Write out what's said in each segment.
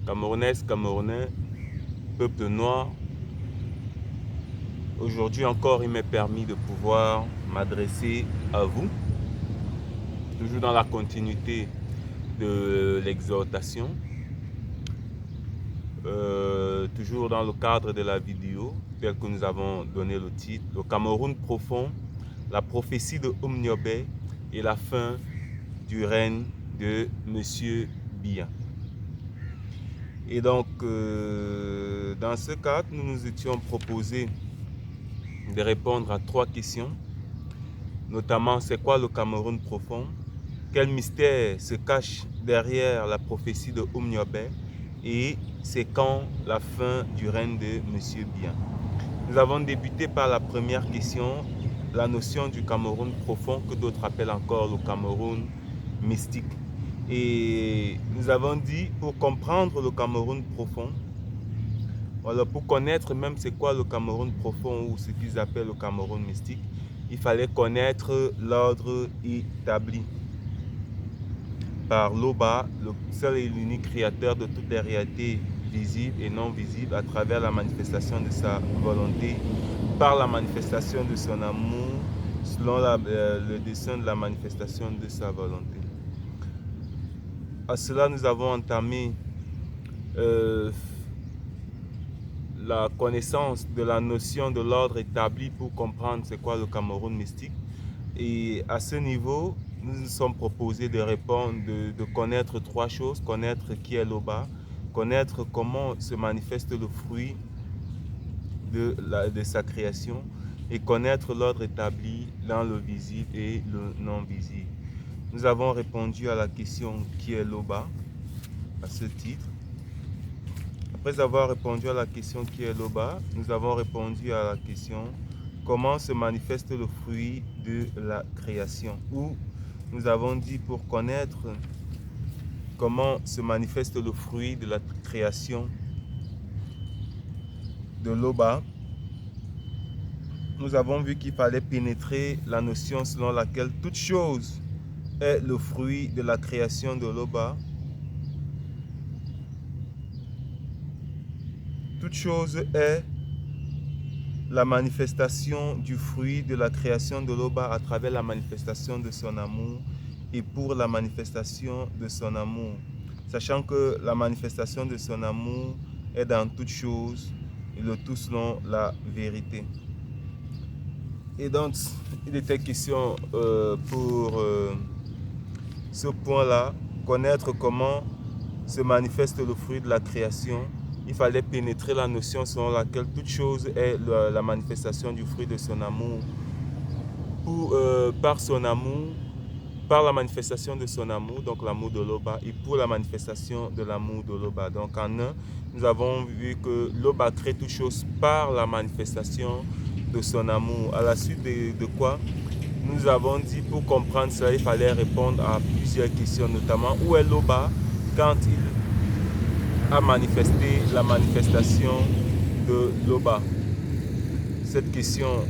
Camerounaises, Camerounais, peuple noir. Aujourd'hui encore, il m'est permis de pouvoir m'adresser à vous, toujours dans la continuité de l'exhortation, toujours dans le cadre de la vidéo, tel que nous avons donné le titre, le Cameroun profond, la prophétie de Omniobé et la fin du règne de Monsieur Biya. Et donc, dans ce cadre, nous nous étions proposés de répondre à 3 questions, notamment c'est quoi le Cameroun profond, quel mystère se cache derrière la prophétie de Omniobé et c'est quand la fin du règne de Monsieur Biya. Nous avons débuté par la première question, la notion du Cameroun profond, que d'autres appellent encore le Cameroun mystique. Et nous avons dit, pour comprendre le Cameroun profond, voilà, pour connaître même c'est quoi le Cameroun profond ou ce qu'ils appellent le Cameroun mystique, il fallait connaître l'ordre établi par Loba, le seul et l'unique créateur de toutes les réalités visibles et non visibles à travers la manifestation de sa volonté, par la manifestation de son amour, selon le dessein de la manifestation de sa volonté. À cela, nous avons entamé la connaissance de la notion de l'ordre établi pour comprendre c'est quoi le Cameroun mystique. Et à ce niveau, nous nous sommes proposés de répondre, de connaître 3 choses, connaître qui est Loba, connaître comment se manifeste le fruit de sa création et connaître l'ordre établi dans le visible et le non visible. Nous avons répondu à la question qui est Loba à ce titre. Après avoir répondu à la question qui est Loba, nous avons répondu à la question comment se manifeste le fruit de la création, où nous avons dit pour connaître comment se manifeste le fruit de la création de Loba, nous avons vu qu'il fallait pénétrer la notion selon laquelle toute chose est le fruit de la création de Loba. Toute chose est la manifestation du fruit de la création de Loba à travers la manifestation de son amour et pour la manifestation de son amour. Sachant que la manifestation de son amour est dans toute chose et le tout selon la vérité. Et donc, il était question pour ce point-là, connaître comment se manifeste le fruit de la création. Il fallait pénétrer la notion selon laquelle toute chose est la manifestation du fruit de son amour. Par son amour, par la manifestation de son amour, donc l'amour de Loba, et pour la manifestation de l'amour de Loba. Donc en un, nous avons vu que Loba crée toute chose par la manifestation de son amour. À la suite de quoi, nous avons dit pour comprendre cela, il fallait répondre à plusieurs questions, notamment où est Loba quand il a manifesté la manifestation de Loba. Cette question,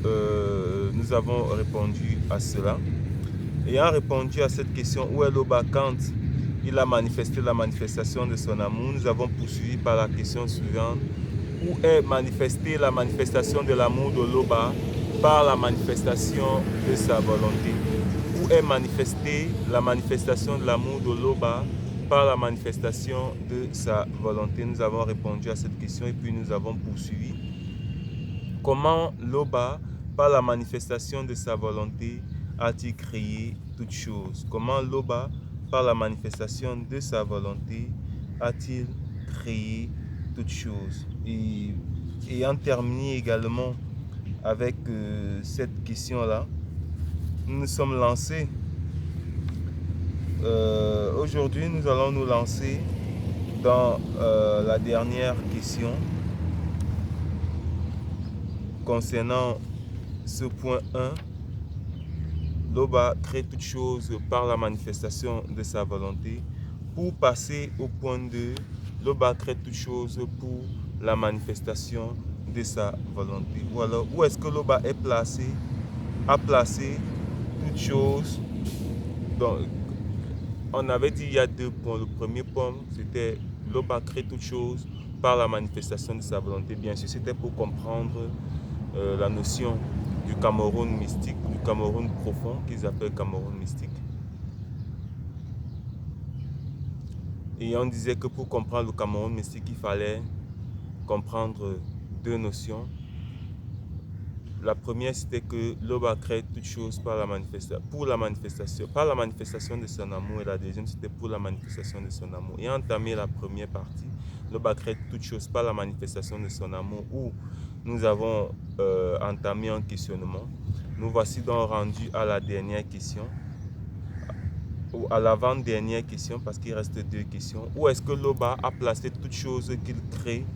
nous avons répondu à cela. Ayant répondu à cette question, où est Loba quand il a manifesté la manifestation de son amour, nous avons poursuivi par la question suivante. Où est manifestée la manifestation de l'amour de Loba par la manifestation de sa volonté? Où est manifestée la manifestation de l'amour de Loba par la manifestation de sa volonté? Nous avons répondu à cette question et puis nous avons poursuivi. Comment Loba, par la manifestation de sa volonté, a-t-il créé toutes choses? Comment Loba, par la manifestation de sa volonté, a-t-il créé toutes choses? Et ayant terminé également avec cette question-là, nous nous sommes lancés. Aujourd'hui, nous allons nous lancer dans la dernière question concernant ce point 1. Loba crée toute chose par la manifestation de sa volonté. Pour passer au point 2, Loba crée toute chose pour la manifestation de sa volonté. Voilà. Où est-ce que Loba est placé? A placé toute chose. Donc, on avait dit il y a 2 points. Le premier point, c'était Loba crée toute chose par la manifestation de sa volonté. Bien sûr, c'était pour comprendre la notion du Cameroun mystique, du Cameroun profond, qu'ils appellent Cameroun mystique. Et on disait que pour comprendre le Cameroun mystique, il fallait comprendre deux notions. La première, c'était que Loba crée toute chose par la manifestation de son amour. Et la deuxième, c'était pour la manifestation de son amour. Et entamé la première partie, Loba crée toute chose par la manifestation de son amour, où nous avons entamé un questionnement. Nous voici donc rendus à la dernière question, ou à l'avant-dernière question, parce qu'il reste deux questions. Où est-ce que Loba a placé toute chose qu'il crée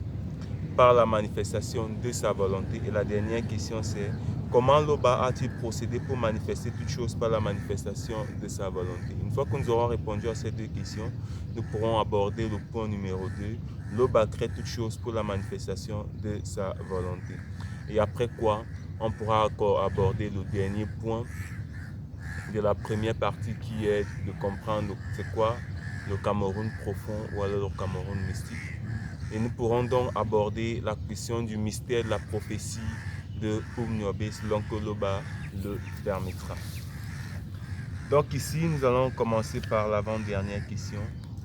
par la manifestation de sa volonté? Et la dernière question, c'est comment Loba a-t-il procédé pour manifester toute chose par la manifestation de sa volonté? Une fois que nous aurons répondu à ces deux questions, nous pourrons aborder le point numéro 2. Loba crée toute chose pour la manifestation de sa volonté. Et après quoi, on pourra encore aborder le dernier point de la première partie, qui est de comprendre c'est quoi le Cameroun profond ou alors le Cameroun mystique. Et nous pourrons donc aborder la question du mystère de la prophétie de Oumniobé selon que Loba le permettra. Donc ici, nous allons commencer par l'avant-dernière question.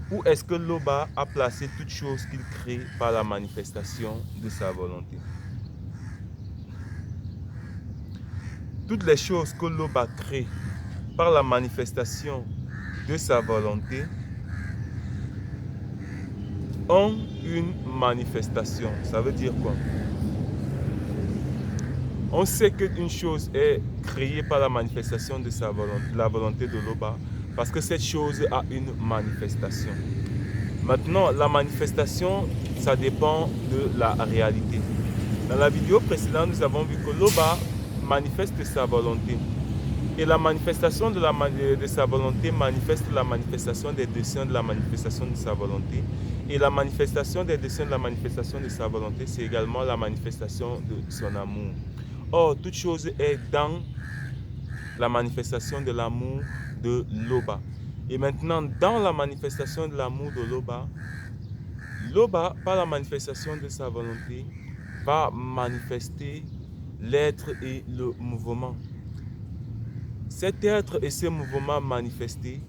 Où est-ce que Loba a placé toute chose qu'il crée par la manifestation de sa volonté? Toutes les choses que Loba crée par la manifestation de sa volonté ont une manifestation. Ça veut dire quoi? On sait qu'une chose est créée par la manifestation de sa volonté, la volonté de Loba, parce que cette chose a une manifestation. Maintenant, la manifestation, ça dépend de la réalité. Dans la vidéo précédente, nous avons vu que Loba manifeste sa volonté. Et la manifestation de sa volonté manifeste la manifestation des desseins de la manifestation de sa volonté. Et la manifestation des desseins de la manifestation de sa volonté, c'est également la manifestation de son amour. Or, toute chose est dans la manifestation de l'amour de Loba. Et maintenant, dans la manifestation de l'amour de Loba, Loba, par la manifestation de sa volonté, va manifester l'être et le mouvement. Cet être et ce mouvement manifestés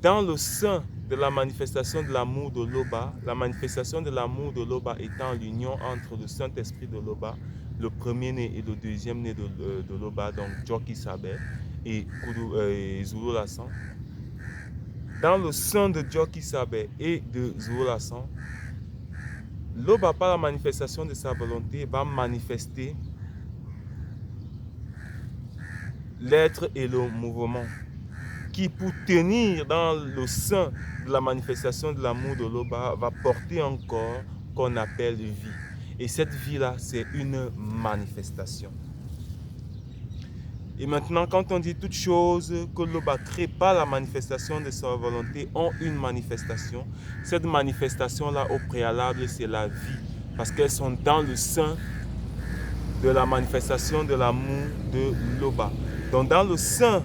dans le sein de la manifestation de l'amour de Loba, la manifestation de l'amour de Loba étant l'union entre le Saint-Esprit de Loba, le premier-né et le deuxième-né de Loba, donc Djoki Sabé et Zulu Lassan. Dans le sein de Djoki Sabé et de Zulu Lassan, Loba, par la manifestation de sa volonté, va manifester l'être et le mouvement, qui pour tenir dans le sein de la manifestation de l'amour de Loba va porter un corps qu'on appelle vie. Et cette vie-là, c'est une manifestation. Et maintenant, quand on dit toutes choses que Loba crée par la manifestation de sa volonté ont une manifestation, cette manifestation-là au préalable, c'est la vie, parce qu'elles sont dans le sein de la manifestation de l'amour de Loba. Donc dans le sein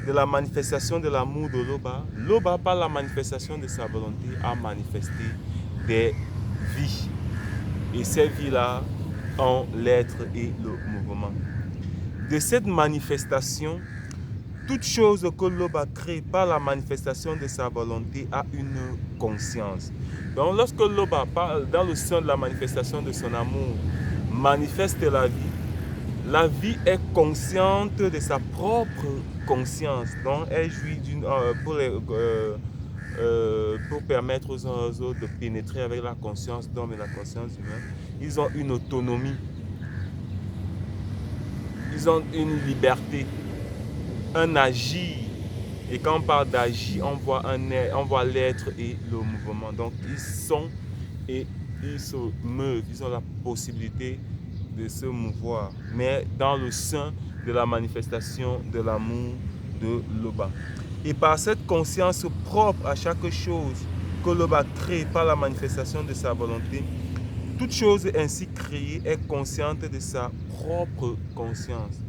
de la manifestation de l'amour de Loba, Loba, par la manifestation de sa volonté, a manifesté des vies. Et ces vies-là ont l'être et le mouvement. De cette manifestation, toute chose que Loba crée par la manifestation de sa volonté a une conscience. Donc lorsque Loba, dans le sein de la manifestation de son amour, manifeste la vie est consciente de sa propre conscience. Donc elle jouit pour permettre aux uns aux autres de pénétrer avec la conscience d'homme et la conscience humaine. Ils ont une autonomie. Ils ont une liberté, un agir. Et quand on parle d'agir, on voit l'être et le mouvement. Donc ils sont et ils se meuvent. Ils ont la possibilité de se mouvoir, mais dans le sein de la manifestation de l'amour de Loba. Et par cette conscience propre à chaque chose que Loba crée par la manifestation de sa volonté, toute chose ainsi créée est consciente de sa propre conscience.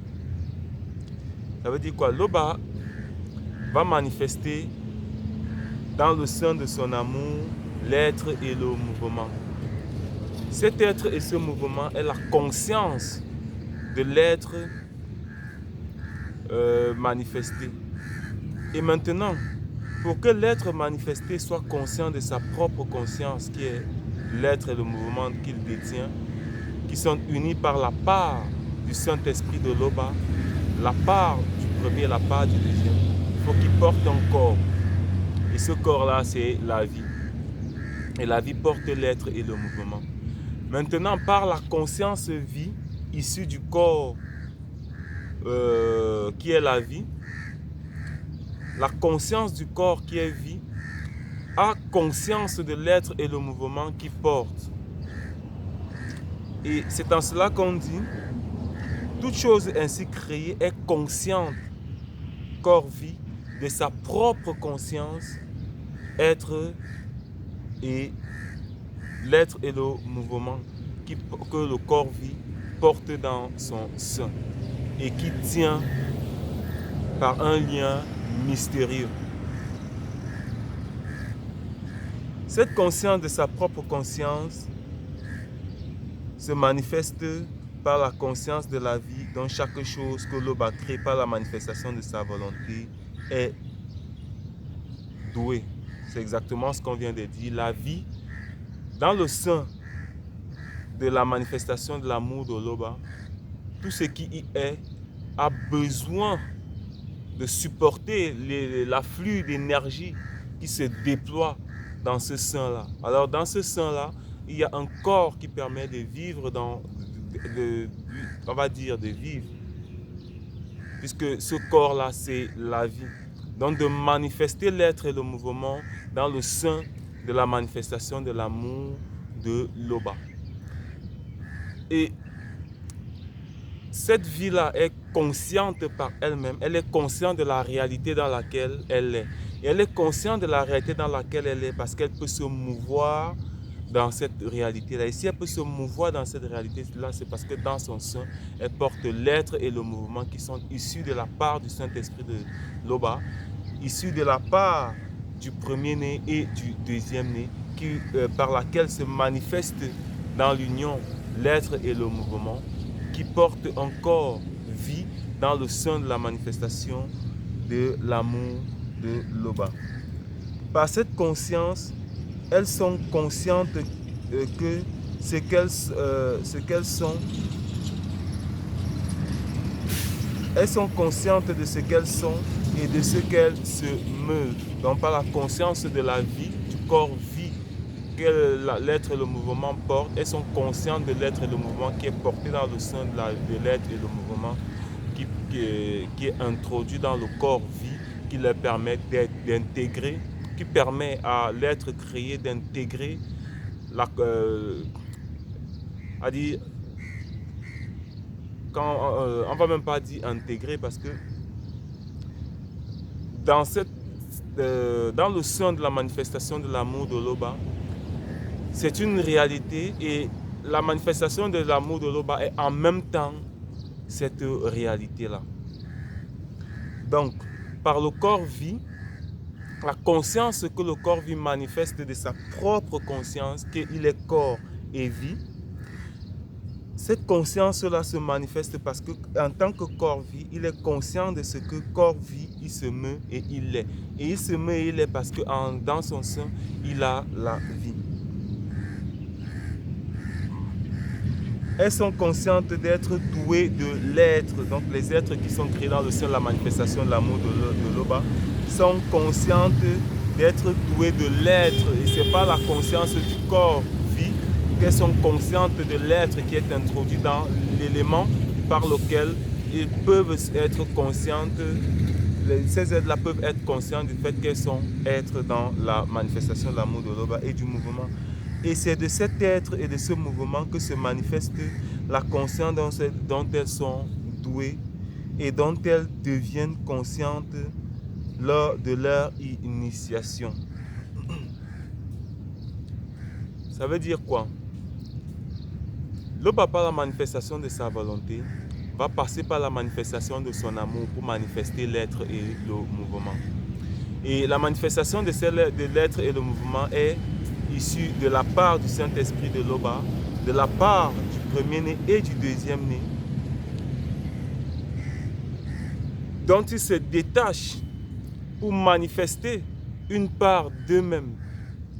Ça veut dire quoi? Loba va manifester dans le sein de son amour l'être et le mouvement. Cet être et ce mouvement est la conscience de l'être manifesté. Et maintenant, pour que l'être manifesté soit conscient de sa propre conscience, qui est l'être et le mouvement qu'il détient, qui sont unis par la part du Saint-Esprit de l'Oba, la part du premier et la part du deuxième, il faut qu'il porte un corps. Et ce corps-là, c'est la vie. Et la vie porte l'être et le mouvement. Maintenant, par la conscience vie, issue du corps qui est la vie, la conscience du corps qui est vie a conscience de l'être et le mouvement qui porte. Et c'est en cela qu'on dit, toute chose ainsi créée est consciente, corps-vie, de sa propre conscience, être et l'être et le mouvement que le corps-vie porte dans son sein et qui tient par un lien mystérieux. Cette conscience de sa propre conscience se manifeste par la conscience de la vie dont chaque chose que l'Aube a créée par la manifestation de sa volonté est douée. C'est exactement ce qu'on vient de dire. La vie, dans le sein de la manifestation de l'amour de l'Oba, tout ce qui y est a besoin de supporter l'afflux d'énergie qui se déploie dans ce sein-là. Alors dans ce sein-là, il y a un corps qui permet de vivre on va dire de vivre, puisque ce corps-là, c'est la vie. Donc de manifester l'être et le mouvement dans le sein de la manifestation de l'amour de l'Oba. Et cette vie-là est consciente par elle-même, elle est consciente de la réalité dans laquelle elle est. Et elle est consciente de la réalité dans laquelle elle est parce qu'elle peut se mouvoir dans cette réalité-là. Et si elle peut se mouvoir dans cette réalité-là, c'est parce que dans son sein, elle porte l'être et le mouvement qui sont issus de la part du Saint-Esprit de l'Oba, issus de la part du premier-né et du deuxième-né, par laquelle se manifeste dans l'union l'être et le mouvement, qui porte encore vie dans le sein de la manifestation de l'amour de l'Oba. Par cette conscience, elles sont conscientes que ce qu'elles sont, elles sont conscientes de ce qu'elles sont et de ce qu'elles se meuvent. Donc par la conscience de la vie, du corps vie que l'être et le mouvement portent, elles sont conscientes de l'être et le mouvement qui est porté dans le sein de l'être et le mouvement qui est introduit dans le corps vie, qui leur permet d'intégrer, qui permet à l'être créé d'intégrer on va même pas dire intégrer parce que dans le sein de la manifestation de l'amour de l'Oba, c'est une réalité et la manifestation de l'amour de l'Oba est en même temps cette réalité-là. Donc, par le corps vie, la conscience que le corps vie manifeste de sa propre conscience, qu'il est corps et vie, cette conscience-là se manifeste parce qu'en tant que corps vie, il est conscient de ce que corps vie, il se meut et il est. Et il se meut et il est parce que dans son sein, il a la vie. Elles sont conscientes d'être douées de l'être. Donc les êtres qui sont créés dans le sein de la manifestation de l'amour de l'Oba sont conscientes d'être douées de l'être. Et ce n'est pas la conscience du corps vie qu'elles sont conscientes de l'être qui est introduit dans l'élément par lequel ils peuvent être conscientes. Ces êtres-là peuvent être conscients du fait qu'elles sont êtres dans la manifestation de l'amour de l'Oba et du mouvement. Et c'est de cet être et de ce mouvement que se manifeste la conscience dont elles sont douées et dont elles deviennent conscientes lors de leur initiation. Ça veut dire quoi? L'Oba, par la manifestation de sa volonté, va passer par la manifestation de son amour pour manifester l'être et le mouvement. Et la manifestation de l'être et le mouvement est issu de la part du Saint-Esprit de l'Oba, de la part du premier-né et du deuxième-né, dont ils se détachent pour manifester une part d'eux-mêmes.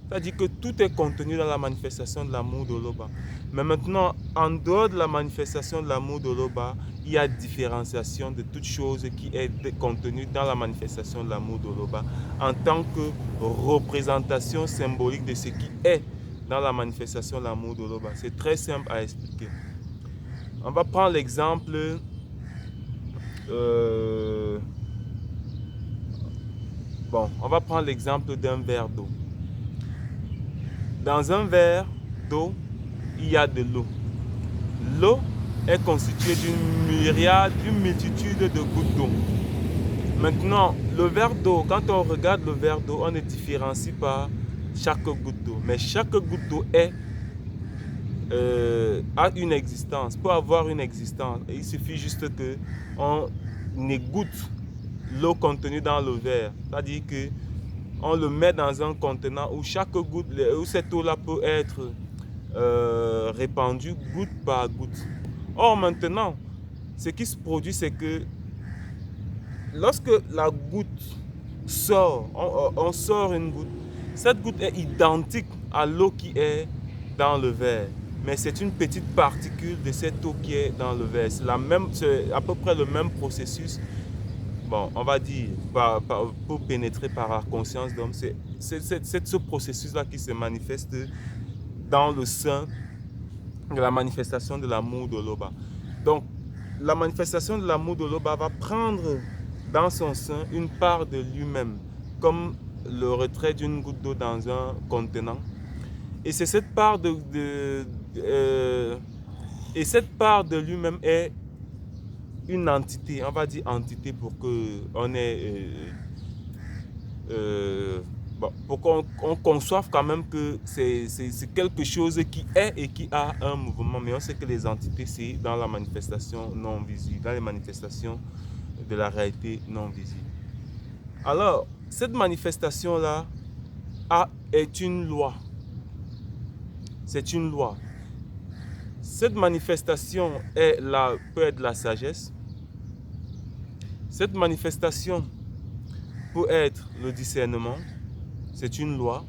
C'est-à-dire que tout est contenu dans la manifestation de l'amour de l'Oba. Mais maintenant, en dehors de la manifestation de l'amour de l'Oba, il y a différenciation de toute chose qui est contenue dans la manifestation de l'amour de l'Oba en tant que représentation symbolique de ce qui est dans la manifestation de l'amour de l'Oba. C'est très simple à expliquer. On va prendre l'exemple on va prendre l'exemple d'un verre d'eau. Dans un verre d'eau, il y a de l'eau. L'eau est constituée d'une multitude de gouttes d'eau. Maintenant, le verre d'eau, quand on regarde le verre d'eau, on ne différencie pas chaque goutte d'eau. Mais chaque goutte d'eau a une existence. Pour avoir une existence, il suffit juste qu'on égoutte l'eau contenue dans le verre. C'est-à-dire qu'on le met dans un contenant où chaque goutte, où cette eau-là peut être répandue goutte par goutte. Or maintenant, ce qui se produit, c'est que lorsque la goutte sort, on sort une goutte, cette goutte est identique à l'eau qui est dans le verre. Mais c'est une petite particule de cette eau qui est dans le verre. C'est à peu près le même processus. Bon, on va dire, pour pénétrer par la conscience d'homme, c'est ce processus-là qui se manifeste dans le sein de la manifestation de l'amour de l'Oba. Donc, la manifestation de l'amour de l'Oba va prendre dans son sein une part de lui-même, comme le retrait d'une goutte d'eau dans un contenant. Et c'est cette part de lui-même est une entité, on va dire entité pour qu'on ait pour qu'on conçoive quand même que c'est quelque chose qui est et qui a un mouvement. Mais on sait que les entités, c'est dans la manifestation non visible, dans les manifestations de la réalité non visible. Alors, cette manifestation-là est une loi. C'est une loi. Cette manifestation peut être la sagesse. Cette manifestation peut être le discernement. C'est une loi.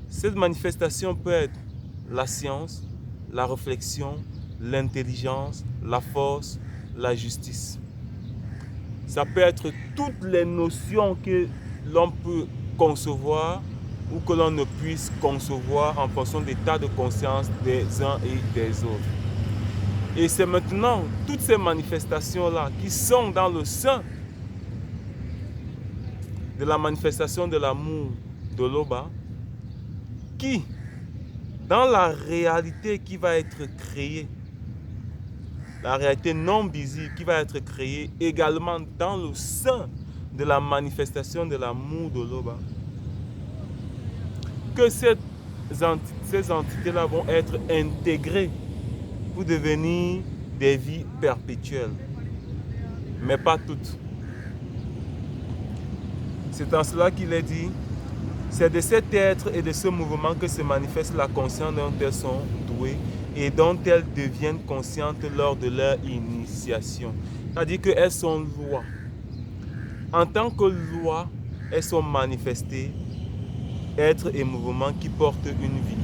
Cette manifestation peut être la science, la réflexion, l'intelligence, la force, la justice. Ça peut être toutes les notions que l'on peut concevoir ou que l'on ne puisse concevoir en fonction des états de conscience des uns et des autres. Et c'est maintenant toutes ces manifestations-là qui sont dans le sein de la manifestation de l'amour de l'Oba qui, dans la réalité qui va être créée, la réalité non visible qui va être créée également dans le sein de la manifestation de l'amour de l'Oba, que ces entités-là vont être intégrées pour devenir des vies perpétuelles, mais pas toutes. C'est en cela qu'il est dit, c'est de cet être et de ce mouvement que se manifeste la conscience dont elles sont douées et dont elles deviennent conscientes lors de leur initiation. C'est-à-dire qu'elles sont lois. En tant que lois, elles sont manifestées, êtres et mouvements qui portent une vie.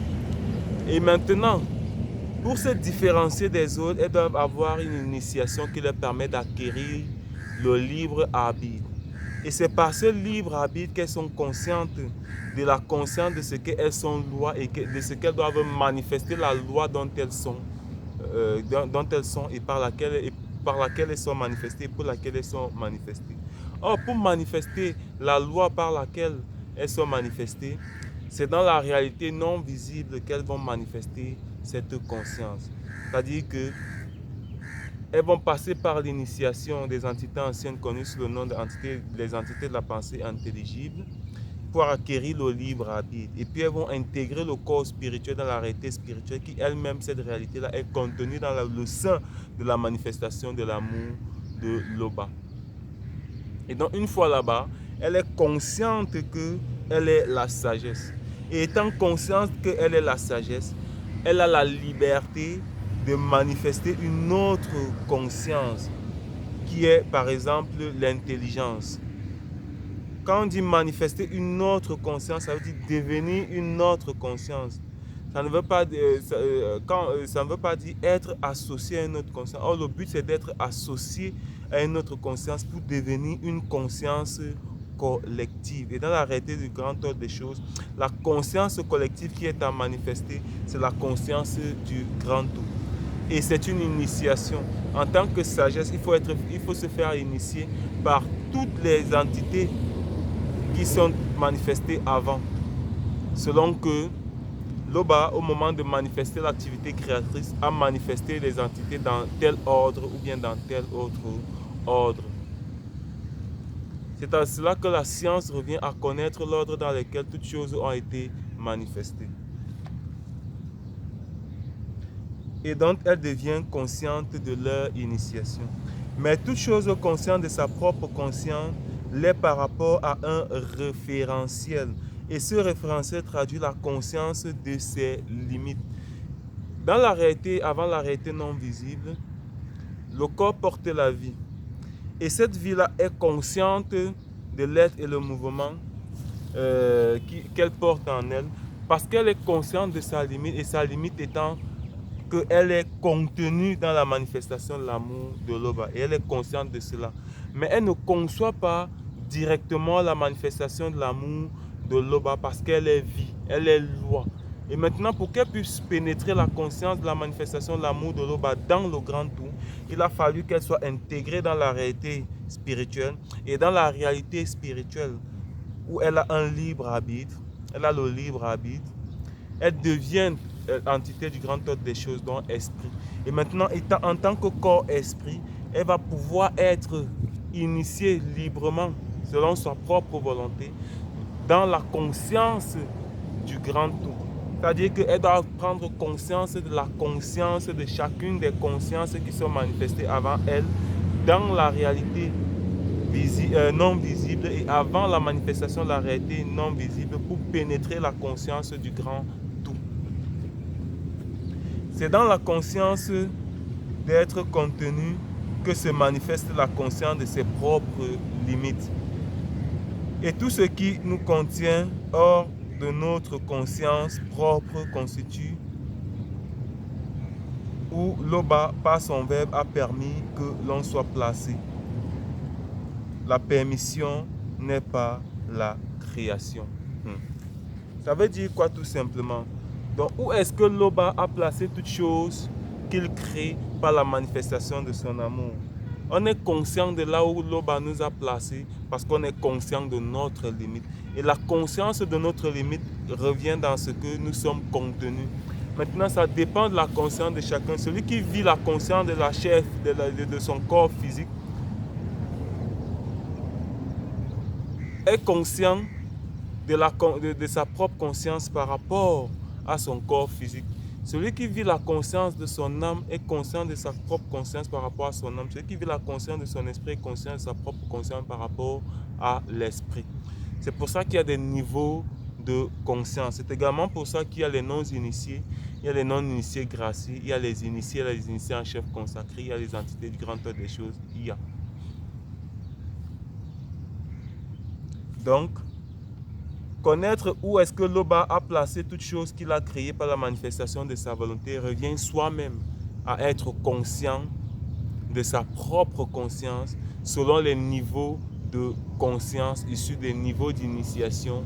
Et maintenant, pour se différencier des autres, elles doivent avoir une initiation qui leur permet d'acquérir le libre arbitre. Et c'est par ce libre arbitre qu'elles sont conscientes de la conscience de ce qu'elles sont lois et de ce qu'elles doivent manifester la loi dont elles sont et par laquelle elles sont manifestées, pour laquelle elles sont manifestées. Or, pour manifester la loi par laquelle elles sont manifestées, c'est dans la réalité non visible qu'elles vont manifester cette conscience. C'est-à-dire que elles vont passer par l'initiation des entités anciennes connues sous le nom des entités de la pensée intelligible pour acquérir le libre arbitre. Et puis elles vont intégrer le corps spirituel dans la réalité spirituelle qui elle-même, cette réalité-là, est contenue dans le sein de la manifestation de l'amour de l'Oba. Et donc une fois là-bas, elle est consciente qu'elle est la sagesse. Et étant consciente qu'elle est la sagesse, elle a la liberté de manifester une autre conscience qui est par exemple l'intelligence. Quand on dit manifester une autre conscience, ça veut dire devenir une autre conscience. Ça ne veut pas, ça ne veut pas dire être associé à une autre conscience. Or, le but, c'est d'être associé à une autre conscience pour devenir une conscience collective. Et dans la réalité du grand ordre des choses, la conscience collective qui est à manifester, c'est la conscience du grand tout. Et c'est une initiation. En tant que sagesse, il faut se faire initier par toutes les entités qui sont manifestées avant. Selon que Loba, au moment de manifester l'activité créatrice, a manifesté les entités dans tel ordre ou bien dans tel autre ordre. C'est à cela que la science revient à connaître l'ordre dans lequel toutes choses ont été manifestées. Et donc, elle devient consciente de leur initiation. Mais toute chose consciente de sa propre conscience l'est par rapport à un référentiel. Et ce référentiel traduit la conscience de ses limites. Dans la réalité, avant la réalité non visible, le corps portait la vie. Et cette vie-là est consciente de l'être et le mouvement qu'elle porte en elle, parce qu'elle est consciente de sa limite, et sa limite étant qu'elle est contenue dans la manifestation de l'amour de Loba, et elle est consciente de cela. Mais elle ne conçoit pas directement la manifestation de l'amour de Loba parce qu'elle est vie, elle est loi. Et maintenant, pour qu'elle puisse pénétrer la conscience de la manifestation de l'amour de Loba dans le grand tout, il a fallu qu'elle soit intégrée dans la réalité spirituelle et dans la réalité spirituelle où elle a un libre arbitre, elle a le libre arbitre, elle devient entité du grand ordre des choses, donc esprit. Et maintenant, en tant que corps-esprit, elle va pouvoir être initiée librement, selon sa propre volonté, dans la conscience du grand tout. C'est-à-dire qu'elle doit prendre conscience de la conscience de chacune des consciences qui sont manifestées avant elle, dans la réalité non visible et avant la manifestation de la réalité non visible pour pénétrer la conscience du grand tout. C'est dans la conscience d'être contenu que se manifeste la conscience de ses propres limites. Et tout ce qui nous contient hors de notre conscience propre constitue où Loba, par son verbe, a permis que l'on soit placé. La permission n'est pas la création. Ça veut dire quoi tout simplement? Donc, où est-ce que Loba a placé toutes choses qu'il crée par la manifestation de son amour? On est conscient de là où Loba nous a placés parce qu'on est conscient de notre limite. Et la conscience de notre limite revient dans ce que nous sommes contenus. Maintenant, ça dépend de la conscience de chacun. Celui qui vit la conscience de la chair, de son corps physique, est conscient de sa propre conscience par rapport à son corps physique. Celui qui vit la conscience de son âme est conscient de sa propre conscience par rapport à son âme. Celui qui vit la conscience de son esprit est conscient de sa propre conscience par rapport à l'esprit. C'est pour ça qu'il y a des niveaux de conscience. C'est également pour ça qu'il y a les non-initiés, il y a les non-initiés graciés, il y a les initiés en chef consacré, il y a les entités du grand ordre des choses, il y a. Donc, connaître où est-ce que Loba a placé toutes choses qu'il a créées par la manifestation de sa volonté revient soi-même à être conscient de sa propre conscience selon les niveaux de conscience issus des niveaux d'initiation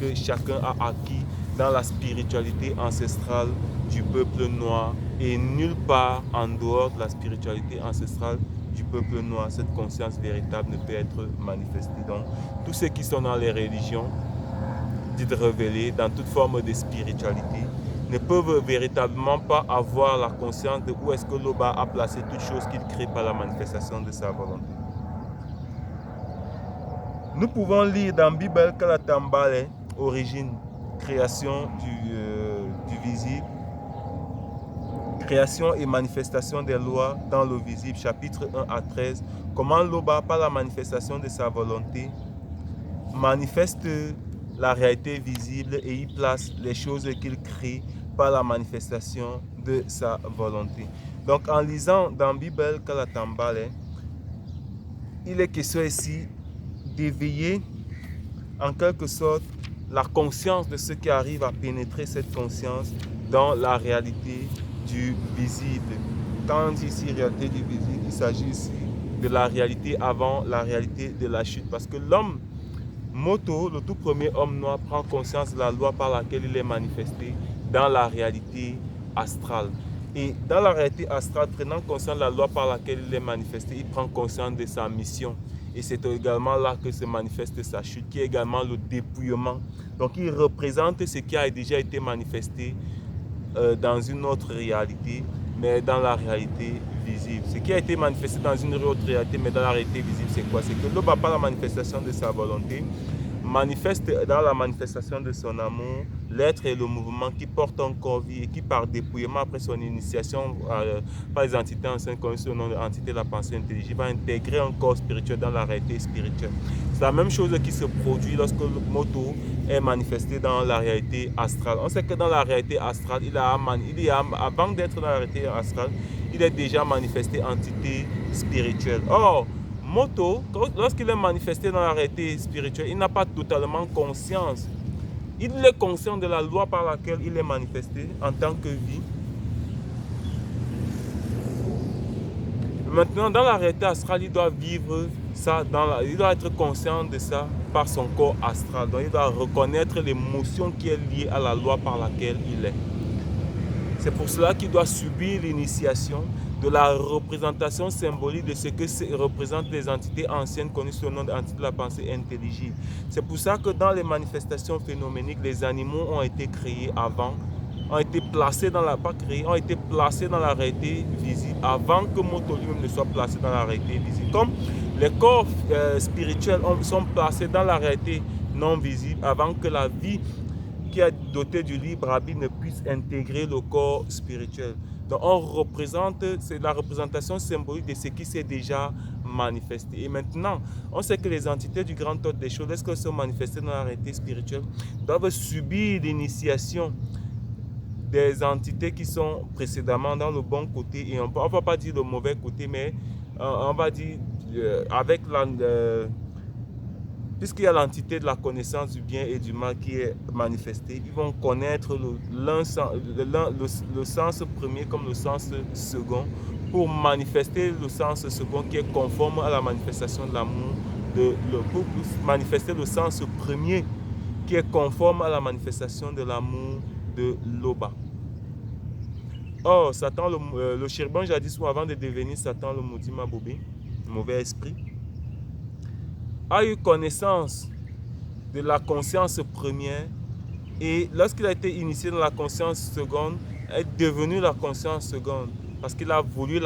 que chacun a acquis dans la spiritualité ancestrale du peuple noir et nulle part en dehors de la spiritualité ancestrale du peuple noir, cette conscience véritable ne peut être manifestée. Donc, tous ceux qui sont dans les religions dites révélées, dans toute forme de spiritualité, ne peuvent véritablement pas avoir la conscience de où est-ce que Loba a placé toutes choses qu'il crée par la manifestation de sa volonté. Nous pouvons lire dans la Bible que la Tambale, origine, création du visible, création et manifestation des lois dans le visible, chapitre 1 à 13, comment Loba, par la manifestation de sa volonté, manifeste la réalité visible et il place les choses qu'il crée par la manifestation de sa volonté. Donc en lisant dans la Bible Kalatambale, il est question ici d'éveiller en quelque sorte la conscience de ce qui arrive à pénétrer cette conscience dans la réalité du visible. Quand on dit ici réalité du visible, il s'agit ici de la réalité avant la réalité de la chute. Parce que l'homme Moto, le tout premier homme noir, prend conscience de la loi par laquelle il est manifesté dans la réalité astrale. Et dans la réalité astrale, prenant conscience de la loi par laquelle il est manifesté, il prend conscience de sa mission. Et c'est également là que se manifeste sa chute, qui est également le dépouillement. Donc il représente ce qui a déjà été manifesté dans une autre réalité, mais dans la réalité visible. Ce qui a été manifesté dans une autre réalité, mais dans la réalité visible, c'est quoi? C'est que l'homme n'a pas la manifestation de sa volonté, manifeste dans la manifestation de son amour l'être et le mouvement qui porte encore vie et qui par dépouillement après son initiation par les entités enceintes connues sous le nom d'entité de la pensée intelligible va intégrer un corps spirituel dans la réalité spirituelle. C'est la même chose qui se produit lorsque le moto est manifesté dans la réalité astrale. On sait que dans la réalité astrale, avant d'être dans la réalité astrale, il est déjà manifesté entité spirituelle. Or, Moto, lorsqu'il est manifesté dans la réalité spirituelle, il n'a pas totalement conscience. Il est conscient de la loi par laquelle il est manifesté en tant que vie. Maintenant, dans la réalité astrale, il doit vivre ça, il doit être conscient de ça par son corps astral. Donc, il doit reconnaître l'émotion qui est liée à la loi par laquelle il est. C'est pour cela qu'il doit subir l'initiation de la représentation symbolique de ce que représentent les entités anciennes connues sous le nom d'entités de la pensée intelligible. C'est pour ça que dans les manifestations phénoméniques, les animaux ont été créés avant, ont été placés dans la, pas créés, ont été placés dans la réalité visible avant que Moto lui-même ne soit placé dans la réalité visible. Comme les corps spirituels sont placés dans la réalité non visible avant que la vie qui est doté du libre arbitre ne puisse intégrer le corps spirituel. Donc on représente, c'est la représentation symbolique de ce qui s'est déjà manifesté. Et maintenant, on sait que les entités du grand ordre des choses, lorsqu'elles sont manifestées dans la réalité spirituelle, doivent subir l'initiation des entités qui sont précédemment dans le bon côté. Et on ne va pas dire le mauvais côté, mais on va dire avec la... puisqu'il y a l'entité de la connaissance du bien et du mal qui est manifestée, ils vont connaître le sens premier comme le sens second pour manifester le sens second qui est conforme à la manifestation de l'amour, pour manifester le sens premier qui est conforme à la manifestation de l'amour de l'Oba. Or, Satan, le chérubin jadis ou avant de devenir Satan, le maudit Mabobé, le mauvais esprit, a eu connaissance de la conscience première et lorsqu'il a été initié dans la conscience seconde, est devenu la conscience seconde parce qu'il a voulu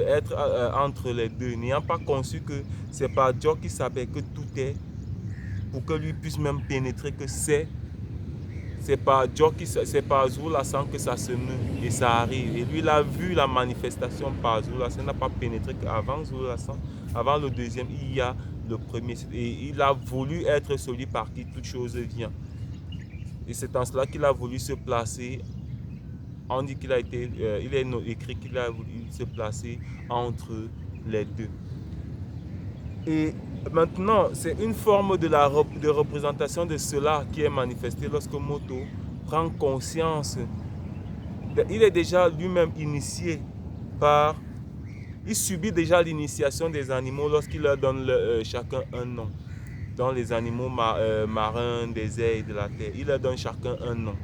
être entre les deux, n'ayant pas conçu que c'est par Dieu qui savait que tout est pour que lui puisse même pénétrer que c'est par Dieu c'est par Zula-san que ça se meut et ça arrive. Et lui, il a vu la manifestation par Zula-san, il n'a pas pénétré qu'avant Zula-san, avant le deuxième, il y a le premier. Et il a voulu être celui par qui toute chose vient. Et c'est en cela qu'il a voulu se placer. On dit qu'il a été, il est écrit qu'il a voulu se placer entre les deux. Et maintenant, c'est une forme de représentation de cela qui est manifestée lorsque Moto prend conscience. Il est déjà lui-même initié par... Il subit déjà l'initiation des animaux lorsqu'il leur donne chacun un nom. Dans les animaux marins, des airs et de la terre, il leur donne chacun un nom.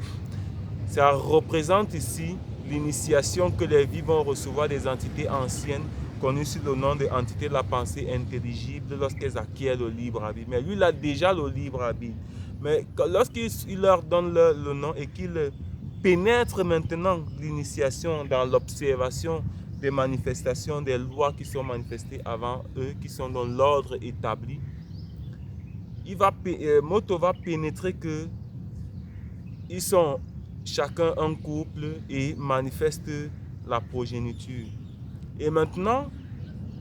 Ça représente ici l'initiation que les vies vont recevoir des entités anciennes connues sous le nom d'entités de la pensée intelligible lorsqu'elles acquièrent le libre arbitre. Mais lui, il a déjà le libre arbitre. Mais lorsqu'il leur donne le nom et qu'il pénètre maintenant l'initiation dans l'observation des manifestations, des lois qui sont manifestées avant eux, qui sont dans l'ordre établi, Moto va pénétrer que ils sont chacun un couple et manifestent la progéniture. Et maintenant,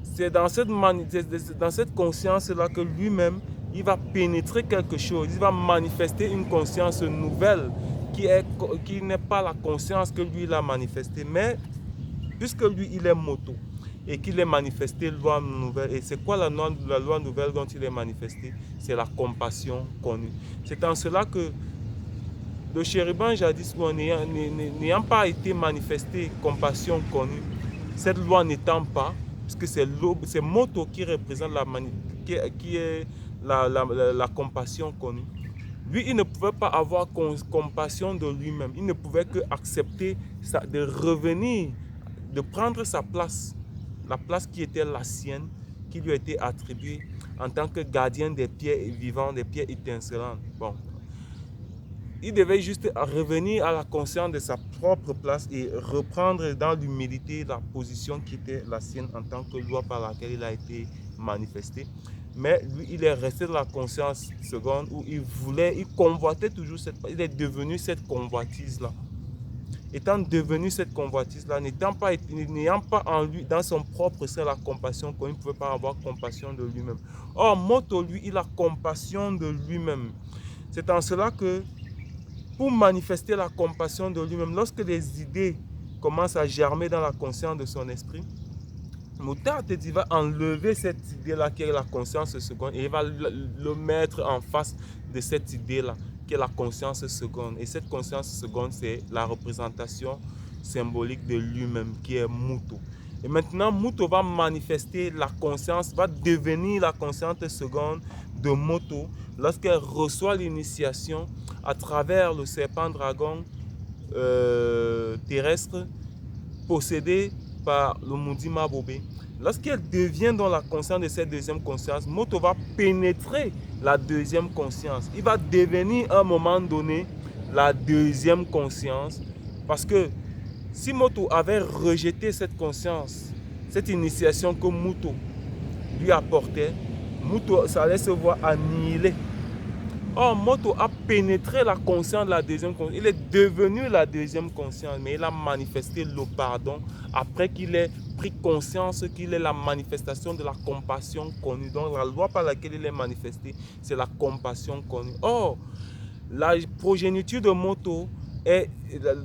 c'est dans cette conscience-là que lui-même, il va pénétrer quelque chose, il va manifester une conscience nouvelle qui n'est pas la conscience que lui il a manifestée, mais puisque lui il est moto et qu'il est manifesté loi nouvelle. Et c'est quoi la loi nouvelle dont il est manifesté? C'est la compassion connue. C'est en cela que le chérubin jadis, n'ayant pas été manifesté compassion connue, cette loi n'étant pas, puisque c'est moto qui représente qui est la compassion connue. Lui, il ne pouvait pas avoir compassion de lui-même. Il ne pouvait que accepter de revenir, de prendre sa place, la place qui était la sienne, qui lui a été attribuée en tant que gardien des pierres vivants, des pierres étincelantes. Bon. Il devait juste revenir à la conscience de sa propre place et reprendre dans l'humilité la position qui était la sienne en tant que loi par laquelle il a été manifesté. Mais lui, il est resté dans la conscience seconde où il convoitait toujours il est devenu cette convoitise-là. Étant devenu cette convoitise-là, n'ayant pas en lui, dans son propre sein, la compassion, qu'il ne pouvait pas avoir compassion de lui-même. Or, Moto, lui, il a compassion de lui-même. C'est en cela que, pour manifester la compassion de lui-même, lorsque les idées commencent à germer dans la conscience de son esprit, Mutarte va enlever cette idée-là qui est la conscience seconde et il va le mettre en face de cette idée-là qui est la conscience seconde. Et cette conscience seconde, c'est la représentation symbolique de lui-même qui est Muto. Et maintenant, Muto va manifester la conscience, va devenir la conscience seconde de Moto lorsqu'elle reçoit l'initiation à travers le serpent dragon terrestre possédé par le Mundima Bobé. Lorsqu'elle devient dans la conscience de cette deuxième conscience, Moto va pénétrer la deuxième conscience. Il va devenir à un moment donné la deuxième conscience parce que si Moto avait rejeté cette conscience, cette initiation que Moto lui apportait, Moto, ça allait se voir annihilé. Or, Moto a pénétré la conscience de la deuxième conscience. Il est devenu la deuxième conscience, mais il a manifesté le pardon après qu'il ait pris conscience qu'il est la manifestation de la compassion connue. Donc, la loi par laquelle il est manifesté, c'est la compassion connue. Or, la progéniture de Moto est,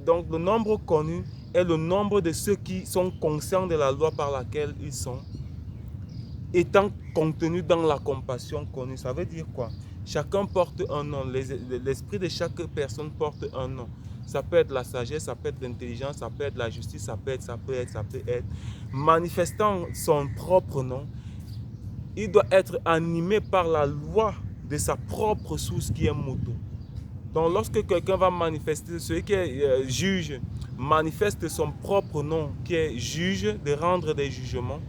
donc le nombre connu est le nombre de ceux qui sont conscients de la loi par laquelle ils sont, étant contenus dans la compassion connue. Ça veut dire quoi? Chacun porte un nom. L'esprit de chaque personne porte un nom. Ça peut être la sagesse, ça peut être l'intelligence, ça peut être la justice, ça peut être. Manifestant son propre nom, il doit être animé par la loi de sa propre source qui est Moto. Donc lorsque quelqu'un va manifester, celui qui est juge, manifeste son propre nom qui est juge de rendre des jugements,